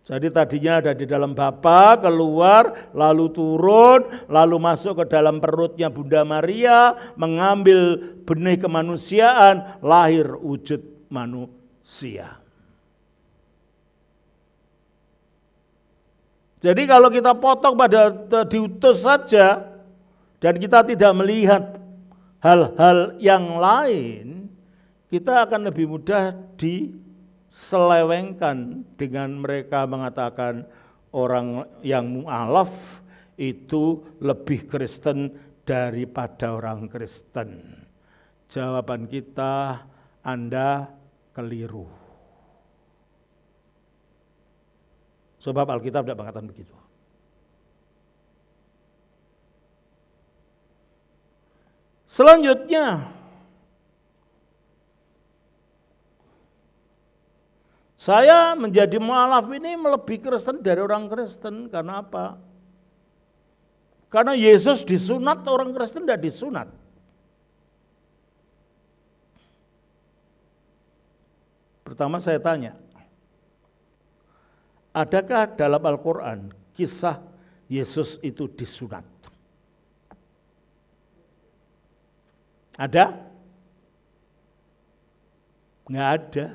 Jadi tadinya ada di dalam Bapa, keluar, lalu turun, lalu masuk ke dalam perutnya Bunda Maria, mengambil benih kemanusiaan, lahir wujud manusia. Jadi kalau kita potong pada diutus saja, dan kita tidak melihat hal-hal yang lain, kita akan lebih mudah diselewengkan dengan mereka mengatakan orang yang mu'alaf itu lebih Kristen daripada orang Kristen. Jawaban kita, Anda keliru. Sebab Alkitab tidak mengatakan begitu. Selanjutnya, saya menjadi mu'alaf ini melebihi Kristen dari orang Kristen. Karena apa? Karena Yesus disunat, orang Kristen tidak disunat. Pertama saya tanya, adakah dalam Al-Quran kisah Yesus itu disunat? Ada? Nggak ada.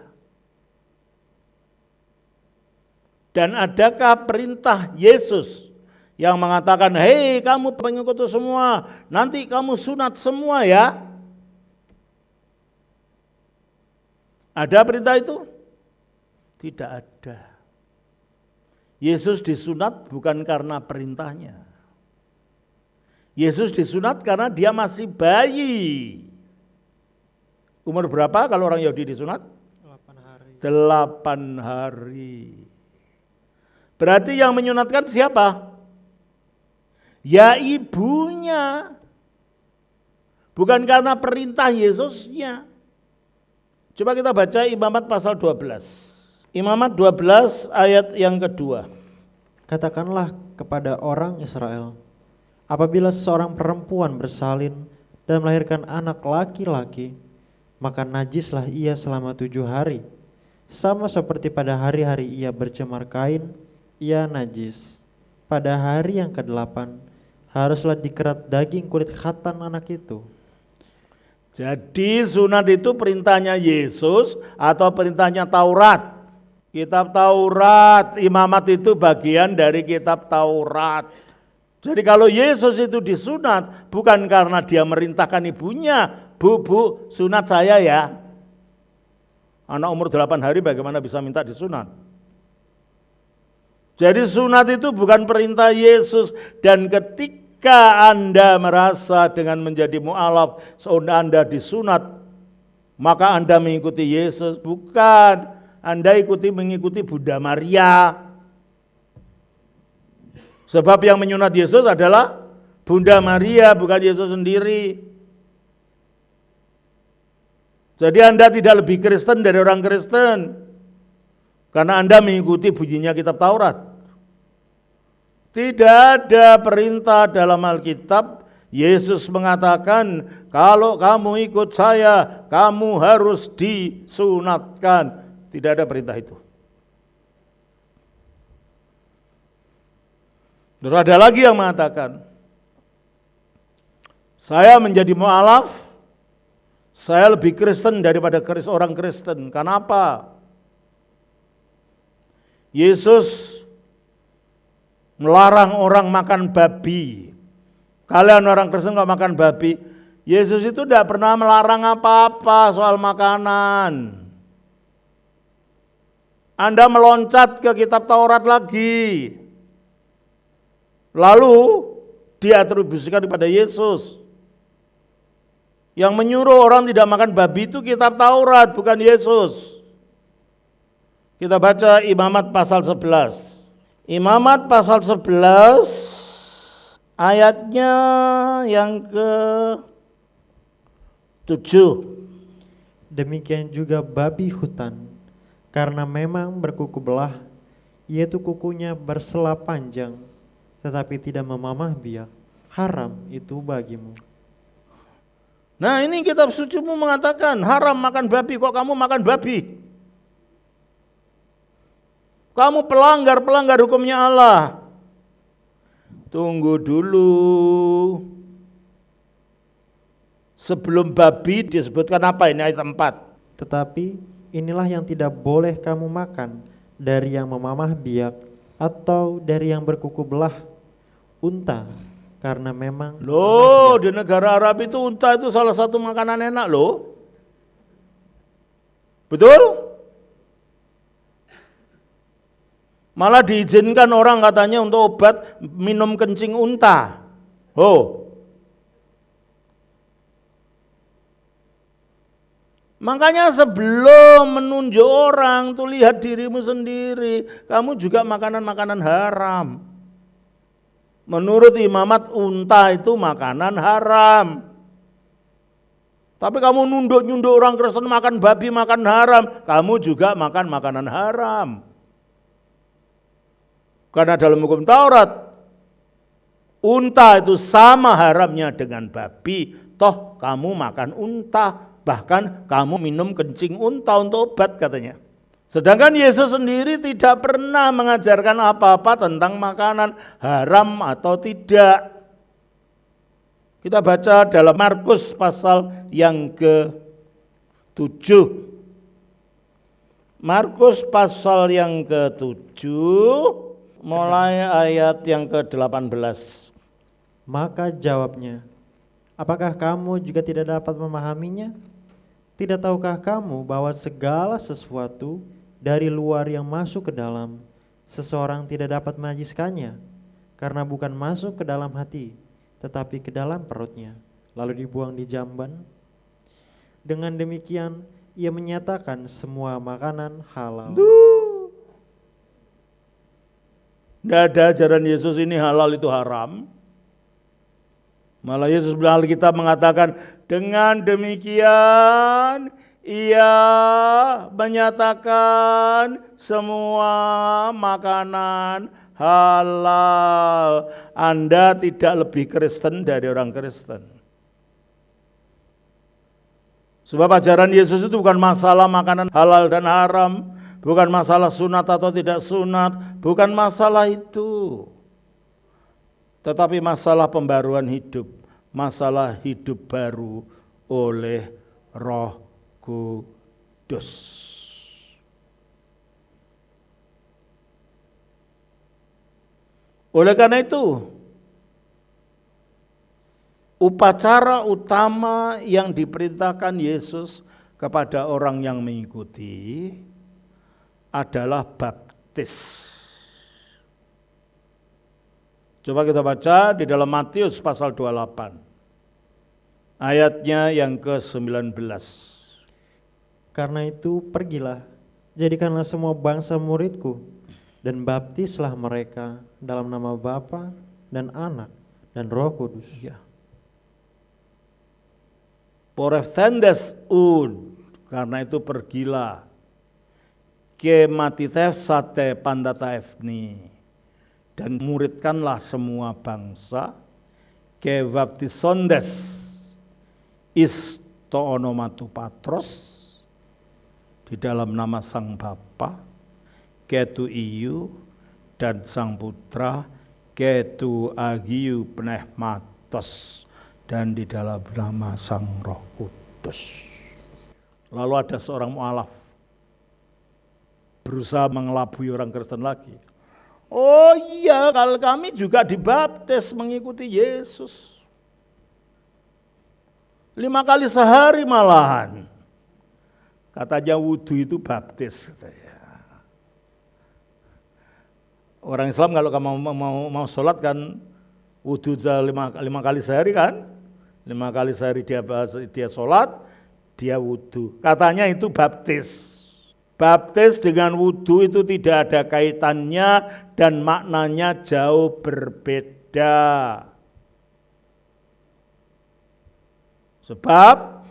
Dan adakah perintah Yesus yang mengatakan, hei kamu pengikutku semua, nanti kamu sunat semua ya? Ada perintah itu? Tidak ada. Yesus disunat bukan karena perintahnya. Yesus disunat karena dia masih bayi. Umur berapa kalau orang Yahudi disunat? 8 hari. 8 hari. Berarti yang menyunatkan siapa? Ya ibunya. Bukan karena perintah Yesusnya. Coba kita baca Imamat pasal 12. Imamat 12 ayat yang kedua. Katakanlah kepada orang Israel, apabila seorang perempuan bersalin dan melahirkan anak laki-laki, maka najislah ia selama 7 hari. Sama seperti pada hari-hari ia bercemar kain, ia najis. Pada hari yang ke-8, haruslah dikerat daging kulit khatan anak itu. Jadi sunat itu perintahnya Yesus atau perintahnya Taurat? Kitab Taurat, imamat itu bagian dari kitab Taurat. Jadi kalau Yesus itu disunat bukan karena dia merintahkan ibunya, bu, sunat saya ya. Anak umur 8 hari bagaimana bisa minta disunat? Jadi sunat itu bukan perintah Yesus, dan ketika Anda merasa dengan menjadi mu'alaf, Anda disunat, maka Anda mengikuti Yesus, bukan. Anda mengikuti Bunda Maria. Sebab yang menyunat Yesus adalah Bunda Maria, bukan Yesus sendiri. Jadi Anda tidak lebih Kristen dari orang Kristen, karena Anda mengikuti bunyinya kitab Taurat. Tidak ada perintah dalam Alkitab Yesus mengatakan, kalau kamu ikut saya, kamu harus disunatkan. Tidak ada perintah itu. Terus ada lagi yang mengatakan, saya menjadi mu'alaf, saya lebih Kristen daripada orang Kristen. Kenapa? Yesus melarang orang makan babi. Kalian orang Kristen kok makan babi? Yesus itu tidak pernah melarang apa-apa soal makanan. Anda meloncat ke kitab Taurat lagi. Lalu diatribusikan kepada Yesus. Yang menyuruh orang tidak makan babi itu kitab Taurat, bukan Yesus. Kita baca Imamat pasal 11. Imamat pasal 11 ayatnya yang ke-7. Demikian juga babi hutan, karena memang berkuku belah, yaitu kukunya bersela panjang, tetapi tidak memamah biak, haram itu bagimu. Nah ini kitab sucimu mengatakan haram makan babi, kok kamu makan babi? Kamu pelanggar hukumnya Allah. Tunggu dulu. Sebelum babi disebutkan apa ini ayat 4? Tetapi inilah yang tidak boleh kamu makan, dari yang memamah biak atau dari yang berkuku belah, unta, karena memang loh di negara Arab itu unta itu salah satu makanan enak loh. Betul? Malah diizinkan orang katanya untuk obat minum kencing unta. Oh. Makanya sebelum menunjuk orang tuh lihat dirimu sendiri. Kamu juga makanan-makanan haram. Menurut imamat unta itu makanan haram. Tapi kamu nunduk-nunduk orang Kristen makan babi, makan haram. Kamu juga makan makanan haram. Karena dalam hukum Taurat, unta itu sama haramnya dengan babi. Toh kamu makan unta, bahkan kamu minum kencing unta untuk obat katanya. Sedangkan Yesus sendiri tidak pernah mengajarkan apa-apa tentang makanan haram atau tidak. Kita baca dalam Markus pasal yang ke-7. Markus pasal yang ke-7, mulai ayat yang ke-18. Maka jawabnya, apakah kamu juga tidak dapat memahaminya? Tidak tahukah kamu bahwa segala sesuatu dari luar yang masuk ke dalam, seseorang tidak dapat menajiskannya, karena bukan masuk ke dalam hati, tetapi ke dalam perutnya, lalu dibuang di jamban? Dengan demikian, ia menyatakan semua makanan halal. Tidak ada ajaran Yesus ini halal itu haram. Malah Yesus bilang, Alkitab mengatakan, dengan demikian ia menyatakan semua makanan halal. Anda tidak lebih Kristen dari orang Kristen. Sebab ajaran Yesus itu bukan masalah makanan halal dan haram, bukan masalah sunat atau tidak sunat, bukan masalah itu. Tetapi masalah pembaruan hidup, masalah hidup baru oleh Roh Kudus. Oleh karena itu, upacara utama yang diperintahkan Yesus kepada orang yang mengikuti adalah baptis. Coba kita baca di dalam Matius pasal 28, ayatnya yang ke-19. Karena itu pergilah, jadikanlah semua bangsa muridku, dan baptislah mereka dalam nama Bapa dan Anak dan Roh Kudus. Ya. Poreftendes karena itu pergilah ke matitef sate pandataefni, dan muridkanlah semua bangsa, ke baptisondes isto onomatu patros, di dalam nama Sang Bapa, ketu iyu dan Sang Putra, ketu agiu pneumatos, dan di dalam nama Sang Roh Kudus. Lalu ada seorang mualaf berusaha mengelabui orang Kristen lagi. Oh iya, kalau kami juga dibaptis mengikuti Yesus. 5 kali sehari malahan. Katanya wudhu itu baptis. Orang Islam kalau kamu mau sholat kan wudhu 5 kali sehari kan? 5 kali sehari dia sholat, dia wudhu. Katanya itu baptis. Baptis dengan wudhu itu tidak ada kaitannya dan maknanya jauh berbeda. Sebab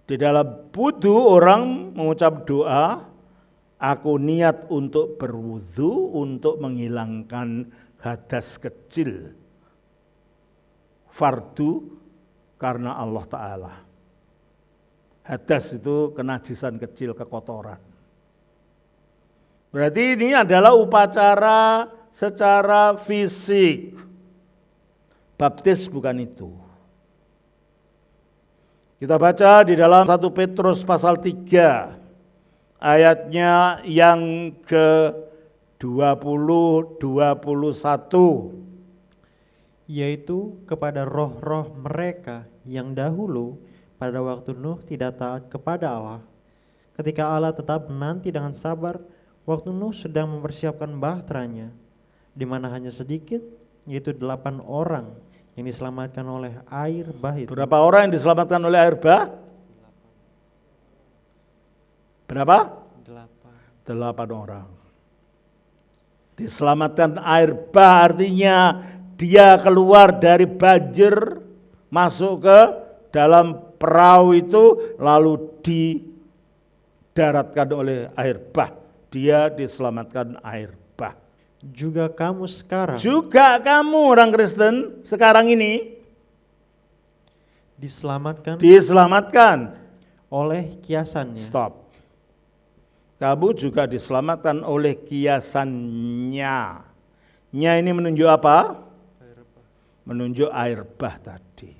di dalam wudhu orang mengucap doa, aku niat untuk berwudhu untuk menghilangkan hadas kecil. Fardu karena Allah Ta'ala. Hadas itu kenajisan kecil, kekotoran. Berarti ini adalah upacara secara fisik. Baptis bukan itu. Kita baca di dalam 1 Petrus pasal 3, ayatnya yang ke-20-21. Yaitu kepada roh-roh mereka yang dahulu pada waktu Nuh tidak taat kepada Allah, ketika Allah tetap menanti dengan sabar waktu Nuh sedang mempersiapkan bahteranya, di mana hanya sedikit, yaitu 8 orang yang diselamatkan oleh air bah itu. Berapa orang yang diselamatkan oleh air bah? Berapa? 8 orang. Diselamatkan air bah artinya dia keluar dari banjir, masuk ke dalam perahu itu, lalu didaratkan oleh air bah. Dia diselamatkan air bah. Juga kamu sekarang. Juga kamu orang Kristen sekarang ini diselamatkan oleh kiasannya. Stop. Kamu juga diselamatkan oleh kiasannya. Nya ini menunjuk apa? Menunjuk air bah tadi.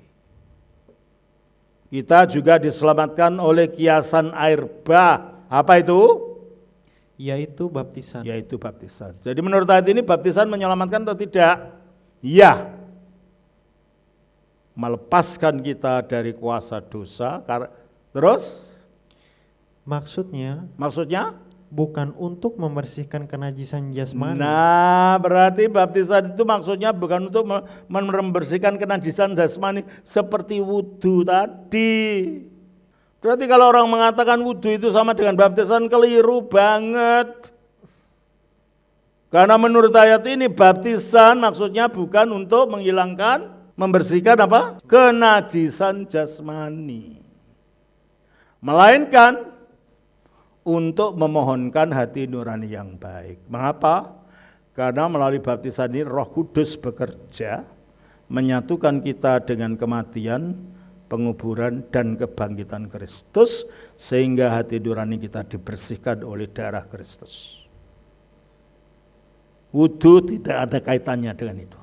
Kita juga diselamatkan oleh kiasan air bah. Apa itu? yaitu baptisan. Yaitu baptisan. Jadi menurut ayat ini baptisan menyelamatkan atau tidak? Ya. Melepaskan kita dari kuasa dosa. Terus? Maksudnya bukan untuk membersihkan kenajisan jasmani. Nah, berarti baptisan itu maksudnya bukan untuk membersihkan kenajisan jasmani seperti wudhu tadi. Berarti kalau orang mengatakan wudhu itu sama dengan baptisan, keliru banget. Karena menurut ayat ini baptisan maksudnya bukan untuk membersihkan apa? Kenajisan jasmani. Melainkan untuk memohonkan hati nurani yang baik. Mengapa? Karena melalui baptisan ini Roh Kudus bekerja menyatukan kita dengan kematian, penguburan dan kebangkitan Kristus sehingga hati nurani kita dibersihkan oleh darah Kristus. Wudhu tidak ada kaitannya dengan itu.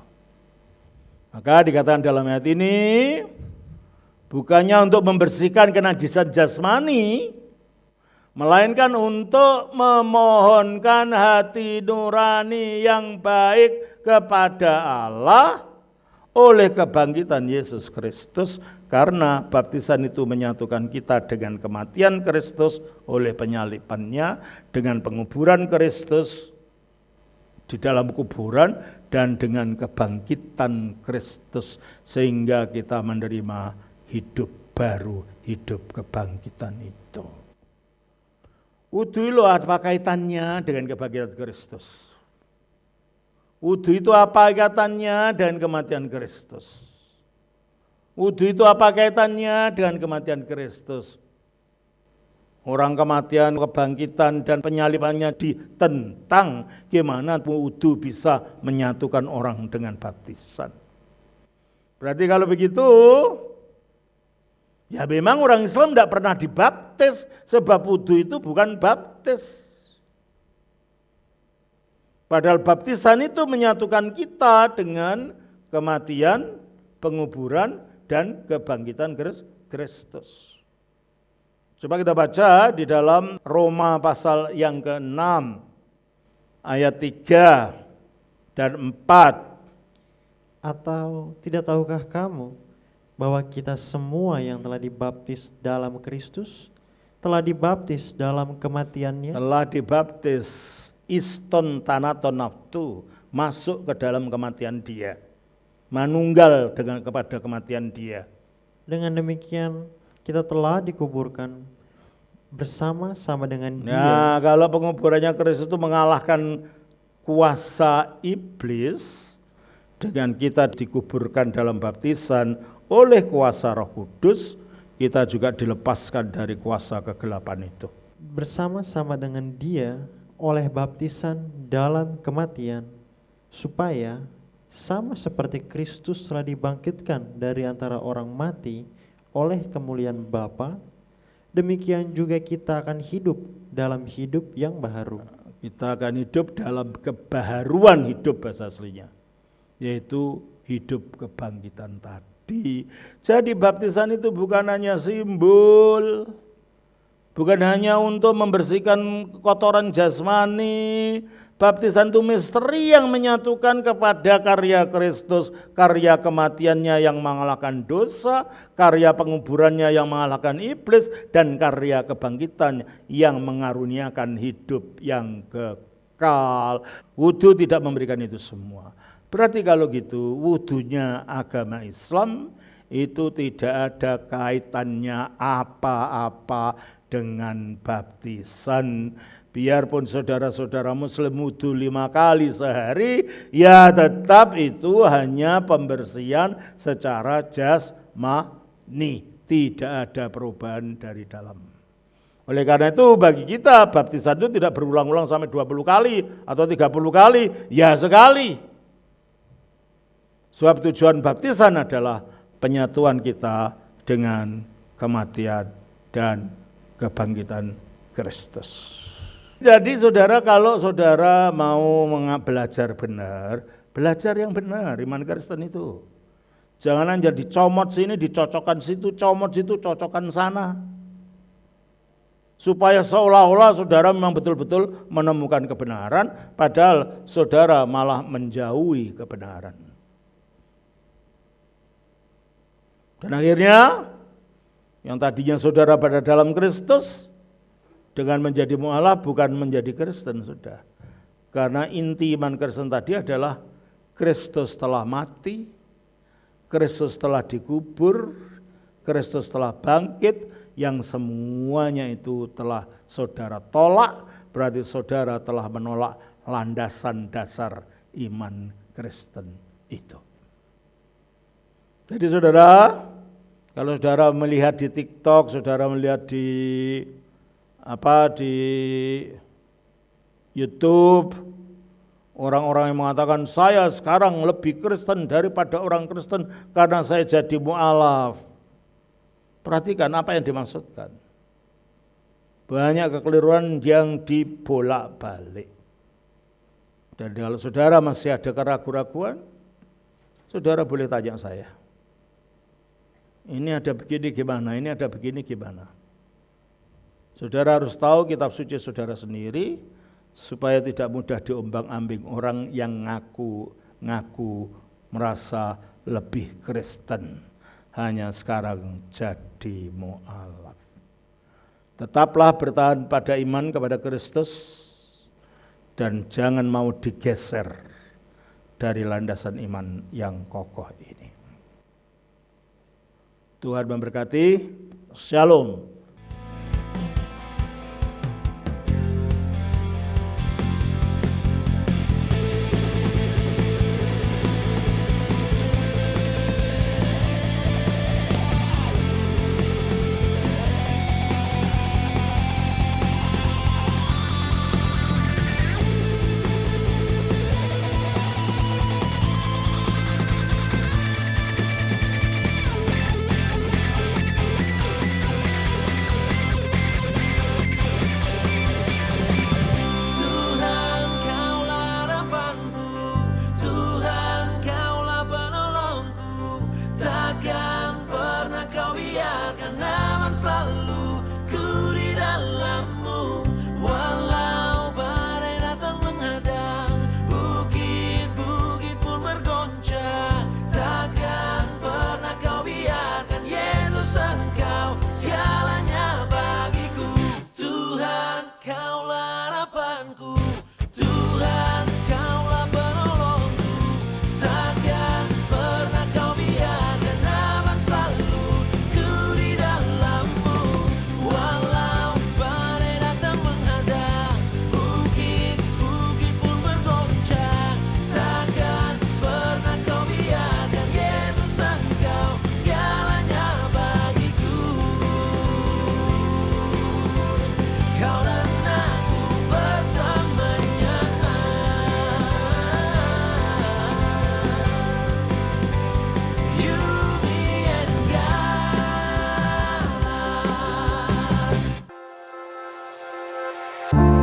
Maka dikatakan dalam ayat ini bukannya untuk membersihkan kenajisan jasmani, melainkan untuk memohonkan hati nurani yang baik kepada Allah oleh kebangkitan Yesus Kristus, karena baptisan itu menyatukan kita dengan kematian Kristus oleh penyalibannya, dengan penguburan Kristus di dalam kuburan dan dengan kebangkitan Kristus sehingga kita menerima hidup baru, hidup kebangkitan itu. Wudhu itu apa kaitannya dengan kebangkitan Kristus? Wudhu itu apa kaitannya dengan kematian Kristus? Wudhu itu apa kaitannya dengan kematian Kristus? Orang kematian, kebangkitan, dan penyalibannya ditentang. Gimana wudhu bisa menyatukan orang dengan baptisan? Berarti kalau begitu, ya memang orang Islam tidak pernah dibaptis, sebab wudhu itu bukan baptis. Padahal baptisan itu menyatukan kita dengan kematian, penguburan, dan kebangkitan Kristus. Coba kita baca di dalam Roma pasal yang ke-6, ayat 3 dan 4. Atau tidak tahukah kamu bahwa kita semua yang telah dibaptis dalam Kristus telah dibaptis dalam kematiannya? Telah dibaptis iston thanaton naftu, masuk ke dalam kematian dia, manunggal kepada kematian dia. Dengan demikian kita telah dikuburkan bersama-sama dengan dia. Nah, kalau penguburannya Kristus itu mengalahkan kuasa iblis, dengan kita dikuburkan dalam baptisan oleh kuasa Roh Kudus, kita juga dilepaskan dari kuasa kegelapan itu. Bersama-sama dengan dia oleh baptisan dalam kematian, supaya sama seperti Kristus telah dibangkitkan dari antara orang mati oleh kemuliaan Bapa, demikian juga kita akan hidup dalam hidup yang baru. Kita akan hidup dalam kebaharuan hidup bahasa aslinya, yaitu hidup kebangkitan tadi. Jadi baptisan itu bukan hanya simbol, bukan hanya untuk membersihkan kotoran jasmani. Baptisan itu misteri yang menyatukan kepada karya Kristus, karya kematiannya yang mengalahkan dosa, karya penguburannya yang mengalahkan iblis, dan karya kebangkitan yang mengaruniakan hidup yang kekal. Wudhu tidak memberikan itu semua. Berarti kalau gitu wudhunya agama Islam itu tidak ada kaitannya apa-apa dengan baptisan. Biarpun saudara-saudara muslim wudhu 5 kali sehari, ya tetap itu hanya pembersihan secara jasmani. Tidak ada perubahan dari dalam. Oleh karena itu bagi kita baptisan itu tidak berulang-ulang sampai 20 kali atau 30 kali, ya sekali. Sebab tujuan baptisan adalah penyatuan kita dengan kematian dan kebangkitan Kristus. Jadi saudara, kalau saudara mau belajar benar, belajar yang benar iman Kristen itu. Jangan hanya dicomot sini, dicocokkan situ, comot situ, cocokkan sana. supaya seolah-olah saudara memang betul-betul menemukan kebenaran, padahal saudara malah menjauhi kebenaran. Dan akhirnya, yang tadinya saudara pada dalam Kristus, dengan menjadi mu'alaf bukan menjadi Kristen sudah. Karena inti iman Kristen tadi adalah Kristus telah mati, Kristus telah dikubur, Kristus telah bangkit, yang semuanya itu telah saudara tolak, berarti saudara telah menolak landasan dasar iman Kristen itu. Jadi saudara, kalau saudara melihat di TikTok, saudara melihat di YouTube, orang-orang yang mengatakan saya sekarang lebih Kristen daripada orang Kristen karena saya jadi mu'alaf. Perhatikan apa yang dimaksudkan. Banyak kekeliruan yang dibolak-balik. Dan kalau saudara masih ada keraguan-raguan, saudara boleh tanya saya. Ini ada begini gimana, ini ada begini gimana. Saudara harus tahu kitab suci saudara sendiri, supaya tidak mudah diombang-ambing orang yang ngaku merasa lebih Kristen. Hanya sekarang jadi mu'alaf. Tetaplah bertahan pada iman kepada Kristus dan jangan mau digeser dari landasan iman yang kokoh ini. Tuhan memberkati. Shalom. you.